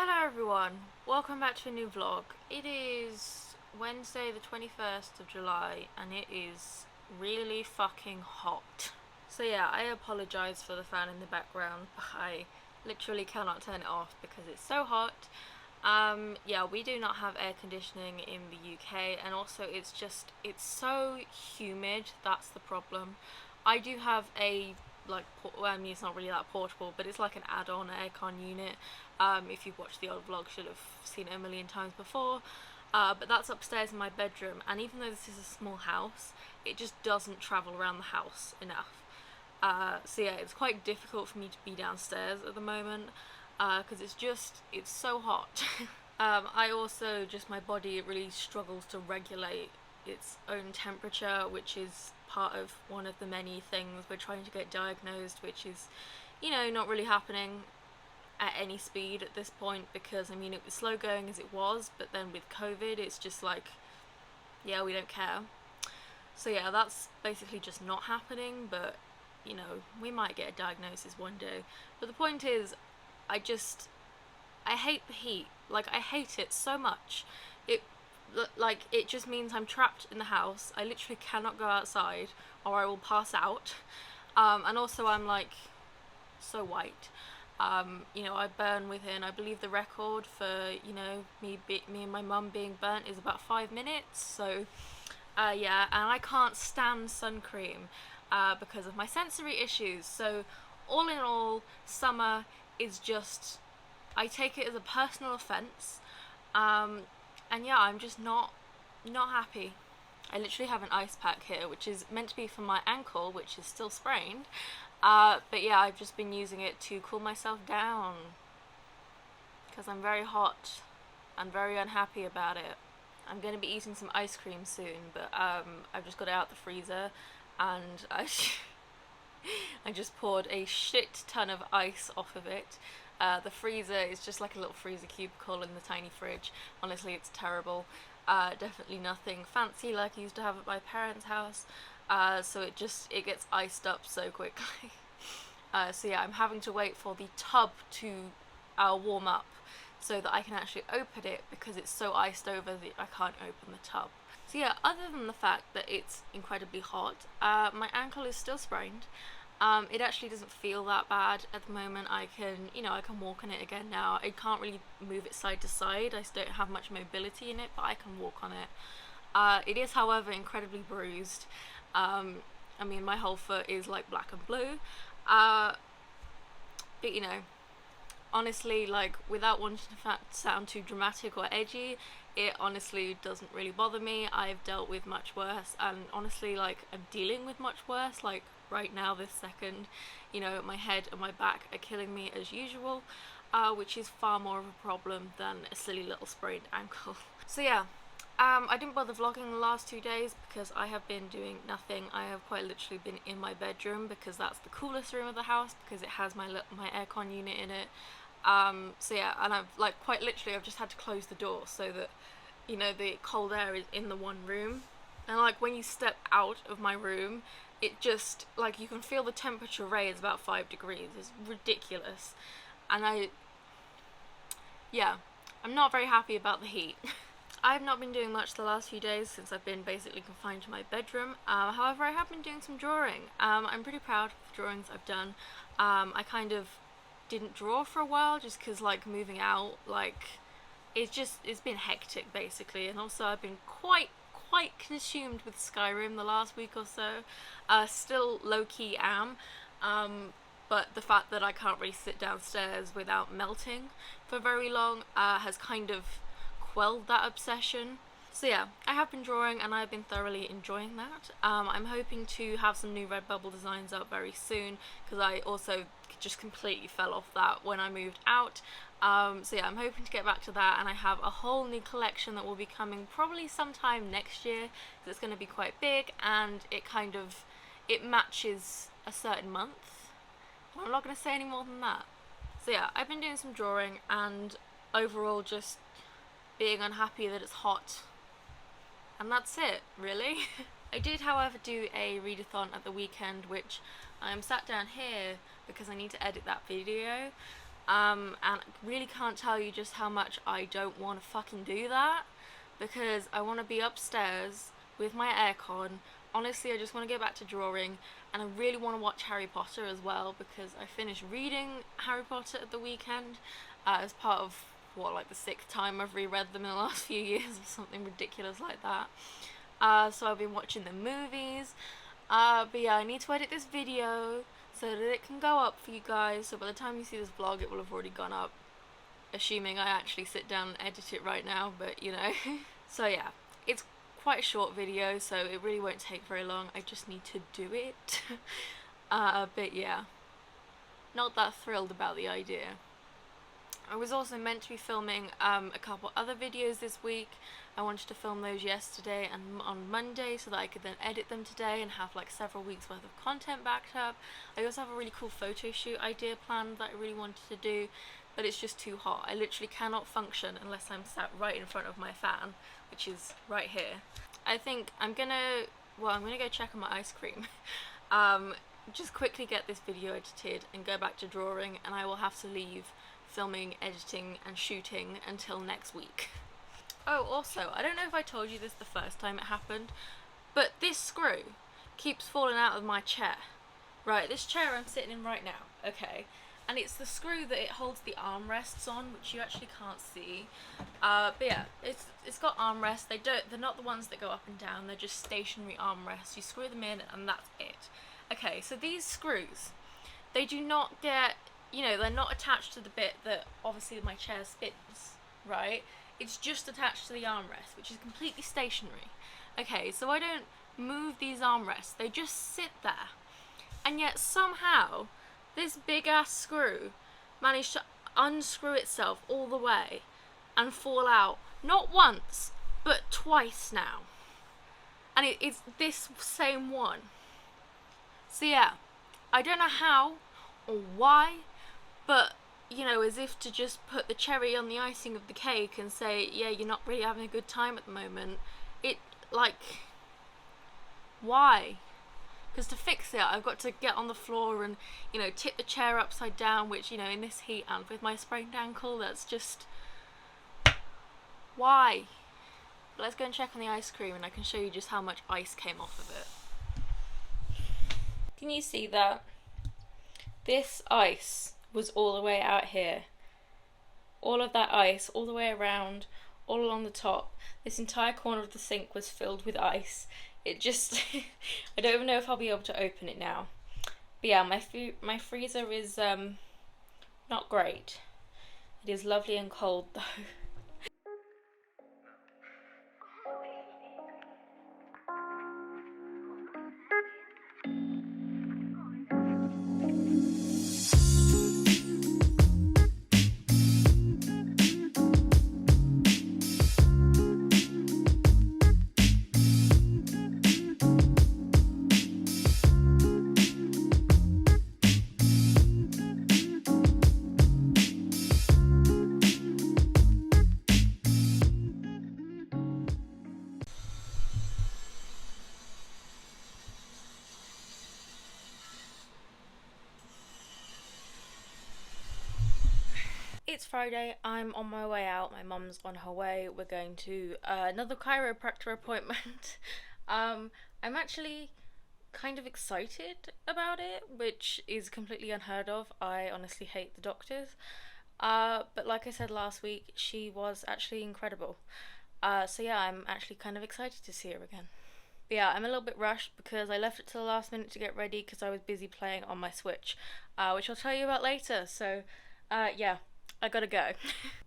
Hello everyone, welcome back to a new vlog. It is Wednesday the 21st of July and it is really fucking hot. So yeah, I apologise for the fan in the background, but I literally cannot turn it off because it's so hot. Yeah, we do not have air conditioning in the UK, and also it's so humid. That's the problem. I do have a I mean, it's not really that portable, but it's like an add-on aircon unit. If you've watched the old vlogs, you'll have seen it a million times before. But that's upstairs in my bedroom, and even though this is a small house, it just doesn't travel around the house enough. So yeah, it's quite difficult for me to be downstairs at the moment because it's so hot. I also my body really struggles to regulate its own temperature, which is part of one of the many things we're trying to get diagnosed, which is, not really happening at any speed at this point, because I mean it was slow going as it was, but then with COVID it's just like, yeah, we don't care. So yeah, that's basically just not happening, but we might get a diagnosis one day. But the point is, I hate the heat. Like, I hate it so much. It just means I'm trapped in the house. I literally cannot go outside or I will pass out. And also I'm like so white. I burn within, I believe the record for, me and my mum being burnt is about 5 minutes. So yeah, and I can't stand sun cream because of my sensory issues. So all in all, summer is just, I take it as a personal offence. And yeah, I'm just not happy. I literally have an ice pack here, which is meant to be for my ankle, which is still sprained. But yeah, I've just been using it to cool myself down because I'm very hot and very unhappy about it. I'm going to be eating some ice cream soon, but I've just got it out the freezer, and I just poured a shit ton of ice off of it. The freezer is just like a little freezer cubicle in the tiny fridge. Honestly, it's terrible. Definitely nothing fancy like I used to have at my parents' house. So it gets iced up so quickly. So yeah, I'm having to wait for the tub to warm up so that I can actually open it, because it's so iced over that I can't open the tub. So yeah, other than the fact that it's incredibly hot, my ankle is still sprained. It actually doesn't feel that bad at the moment. I can walk on it again now. I can't really move it side to side. I don't have much mobility in it, but I can walk on it. It is, however, incredibly bruised. I mean, my whole foot is like black and blue. But honestly, like, without wanting to sound too dramatic or edgy, it honestly doesn't really bother me. I've dealt with much worse, and honestly, like, I'm dealing with much worse, like, right now, this second. My head and my back are killing me as usual, which is far more of a problem than a silly little sprained ankle. So yeah, I didn't bother vlogging the last 2 days because I have been doing nothing. I have quite literally been in my bedroom because that's the coolest room of the house, because it has my aircon unit in it. So yeah, and I've quite literally I've just had to close the door so that the cold air is in the one room. And when you step out of my room, it just, you can feel the temperature raise about 5 degrees. It's ridiculous. And I'm not very happy about the heat. I've not been doing much the last few days since I've been basically confined to my bedroom. However, I have been doing some drawing. I'm pretty proud of the drawings I've done. I kind of didn't draw for a while just because, moving out, it's been hectic basically, and also I've been quite consumed with Skyrim the last week or so. Still low-key am, but the fact that I can't really sit downstairs without melting for very long has kind of quelled that obsession. So yeah, I have been drawing and I've been thoroughly enjoying that. I'm hoping to have some new Redbubble designs up very soon, because I also just completely fell off that when I moved out. So yeah, I'm hoping to get back to that, and I have a whole new collection that will be coming probably sometime next year, because it's going to be quite big, and it matches a certain month. I'm not going to say any more than that. So yeah, I've been doing some drawing and overall just being unhappy that it's hot. And that's it, really. I did, however, do a readathon at the weekend, which I'm sat down here because I need to edit that video. And I really can't tell you just how much I don't want to fucking do that, because I want to be upstairs with my aircon. Honestly, I just want to get back to drawing, and I really want to watch Harry Potter as well, because I finished reading Harry Potter at the weekend as part of, what, like the 6th time I've reread them in the last few years or something ridiculous like that. So I've been watching the movies, but yeah, I need to edit this video so that it can go up for you guys, so by the time you see this vlog it will have already gone up, assuming I actually sit down and edit it right now, but you know. So yeah, it's quite a short video, so it really won't take very long. I just need to do it. But yeah, not that thrilled about the idea. I was also meant to be filming a couple other videos this week. I wanted to film those yesterday and on Monday so that I could then edit them today and have like several weeks worth of content backed up. I also have a really cool photo shoot idea planned that I really wanted to do, but it's just too hot. I literally cannot function unless I'm sat right in front of my fan, which is right here. I think I'm gonna go check on my ice cream. Just quickly get this video edited and go back to drawing, and I will have to leave filming, editing and shooting until next week. Oh, also, I don't know if I told you this the first time it happened, but this screw keeps falling out of my chair. Right, this chair I'm sitting in right now, okay, and it's the screw that it holds the armrests on, which you actually can't see. But yeah, it's got armrests. They're not the ones that go up and down, they're just stationary armrests. You screw them in and that's it. Okay, so these screws, they do not get, you know, they're not attached to the bit that obviously my chair spins, right? It's just attached to the armrest, which is completely stationary. Okay, so I don't move these armrests, they just sit there. And yet somehow, this big ass screw managed to unscrew itself all the way and fall out, not once, but twice now. And it's this same one. So yeah, I don't know how or why, but you know, as if to just put the cherry on the icing of the cake and say, yeah, you're not really having a good time at the moment. It, like, why? Because to fix it, I've got to get on the floor and, you know, tip the chair upside down, which, you know, in this heat and with my sprained ankle, that's just, why? But let's go and check on the ice cream and I can show you just how much ice came off of it. Can you see that? This ice was all the way out here. All of that ice, all the way around, all along the top. This entire corner of the sink was filled with ice. It just, I don't even know if I'll be able to open it now. But yeah, my freezer is not great. It is lovely and cold though. It's Friday, I'm on my way out, my mum's on her way, we're going to another chiropractor appointment. I'm actually kind of excited about it, which is completely unheard of. I honestly hate the doctors. But like I said last week, she was actually incredible. So yeah, I'm actually kind of excited to see her again. But yeah, I'm a little bit rushed because I left it till the last minute to get ready because I was busy playing on my Switch, which I'll tell you about later. So yeah, I gotta go.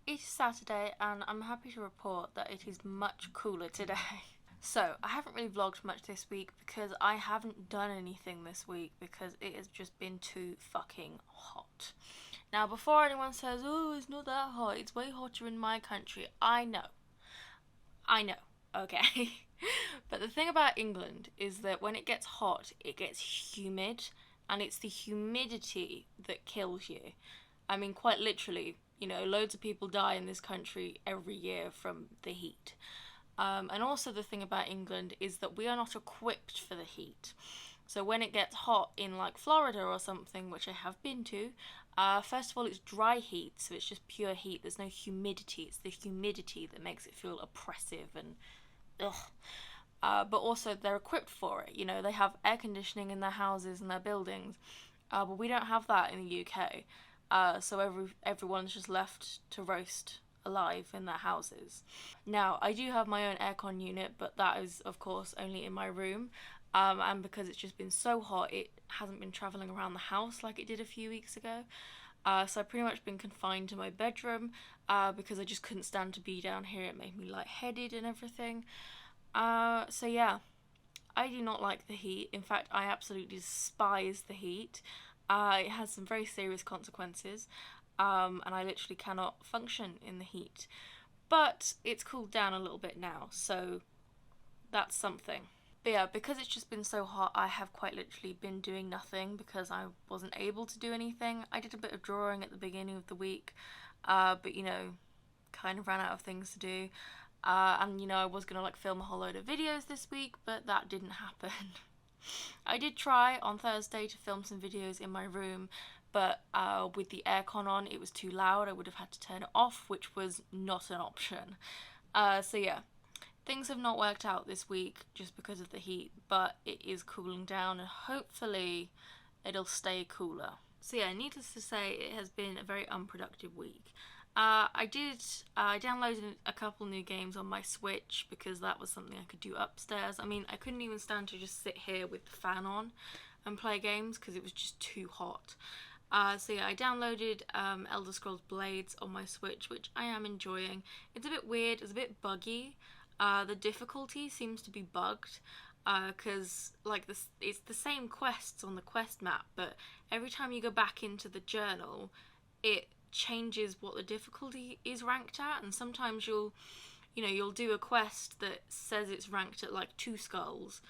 It is Saturday and I'm happy to report that it is much cooler today. So, I haven't really vlogged much this week because I haven't done anything this week because it has just been too fucking hot. Now, before anyone says, oh, it's not that hot, it's way hotter in my country, I know, okay? But the thing about England is that when it gets hot, it gets humid, and it's the humidity that kills you. I mean, quite literally, you know, loads of people die in this country every year from the heat. And also the thing about England is that we are not equipped for the heat. So when it gets hot in like Florida or something, which I have been to, first of all, it's dry heat, so it's just pure heat. There's no humidity. It's the humidity that makes it feel oppressive and ugh. But also they're equipped for it. You know, they have air conditioning in their houses and their buildings, but we don't have that in the UK. So everyone's just left to roast alive in their houses. Now, I do have my own aircon unit, but that is, of course, only in my room. And because it's just been so hot, it hasn't been travelling around the house like it did a few weeks ago. So I've pretty much been confined to my bedroom because I just couldn't stand to be down here. It made me lightheaded and everything. So yeah, I do not like the heat. In fact, I absolutely despise the heat. It has some very serious consequences, and I literally cannot function in the heat. But it's cooled down a little bit now, so that's something. But yeah, because it's just been so hot, I have quite literally been doing nothing because I wasn't able to do anything. I did a bit of drawing at the beginning of the week, but you know, kind of ran out of things to do. And you know, I was gonna like film a whole load of videos this week, but that didn't happen. I did try on Thursday to film some videos in my room, but with the aircon on, it was too loud. I would have had to turn it off, which was not an option. So yeah, things have not worked out this week just because of the heat, but it is cooling down and hopefully it'll stay cooler. So yeah, needless to say, it has been a very unproductive week. I downloaded a couple new games on my Switch because that was something I could do upstairs. I mean, I couldn't even stand to just sit here with the fan on and play games because it was just too hot. So yeah, I downloaded Elder Scrolls Blades on my Switch, which I am enjoying. It's a bit weird, it's a bit buggy. The difficulty seems to be bugged because like it's the same quests on the quest map, but every time you go back into the journal, it changes what the difficulty is ranked at, and sometimes you'll do a quest that says it's ranked at like 2 skulls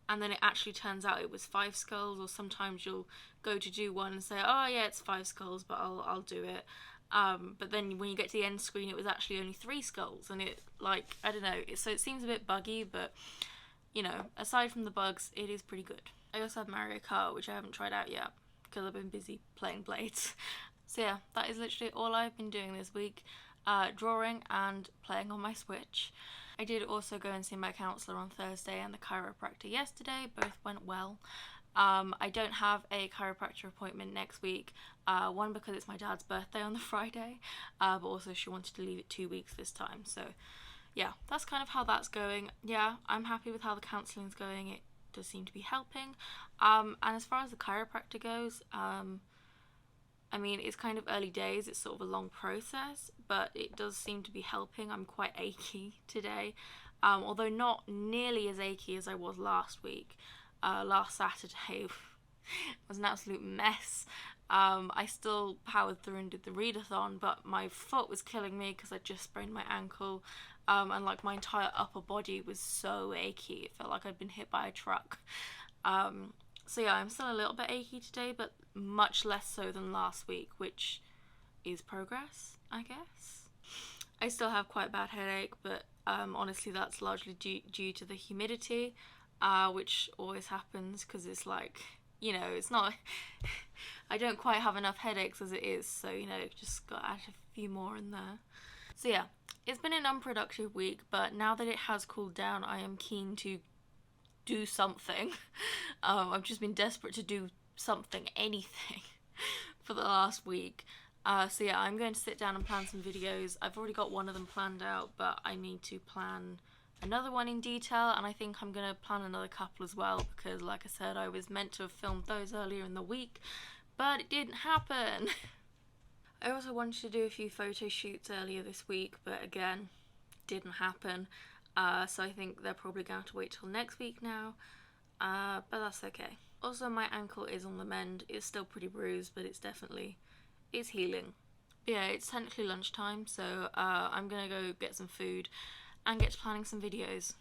and then it actually turns out it was 5 skulls, or sometimes you'll go to do one and say, oh yeah, it's 5 skulls, but I'll do it. But then when you get to the end screen, it was actually only 3 skulls, and it, like, I don't know, so it seems a bit buggy, but you know, aside from the bugs, it is pretty good. I also have Mario Kart, which I haven't tried out yet because I've been busy playing Blades. So yeah, that is literally all I've been doing this week, drawing and playing on my Switch. I did also go and see my counsellor on Thursday and the chiropractor yesterday. Both went well. I don't have a chiropractor appointment next week, one because it's my dad's birthday on the Friday, but also she wanted to leave it 2 weeks this time. So yeah, that's kind of how that's going. Yeah, I'm happy with how the counselling's going. It does seem to be helping. And as far as the chiropractor goes, I mean, it's kind of early days, it's sort of a long process, but it does seem to be helping. I'm quite achy today, although not nearly as achy as I was last week. Last Saturday was an absolute mess. I still powered through and did the readathon, but my foot was killing me because I just sprained my ankle, and like my entire upper body was so achy. It felt like I'd been hit by a truck. So yeah, I'm still a little bit achy today, but much less so than last week, which is progress, I guess. I still have quite a bad headache, but honestly that's largely due to the humidity, which always happens because it's like, you know, it's not I don't quite have enough headaches as it is, so you know, just got to add a few more in there. So yeah, it's been an unproductive week, but now that it has cooled down, I am keen to do something. I've just been desperate to do something, anything, for the last week. So yeah, I'm going to sit down and plan some videos. I've already got one of them planned out, but I need to plan another one in detail, and I think I'm going to plan another couple as well, because like I said, I was meant to have filmed those earlier in the week, but it didn't happen. I also wanted to do a few photo shoots earlier this week, but again, didn't happen. So I think they're probably going to have to wait till next week now, but that's okay. Also, my ankle is on the mend. It's still pretty bruised, but it's healing. But yeah, it's technically lunchtime, so I'm gonna go get some food and get to planning some videos.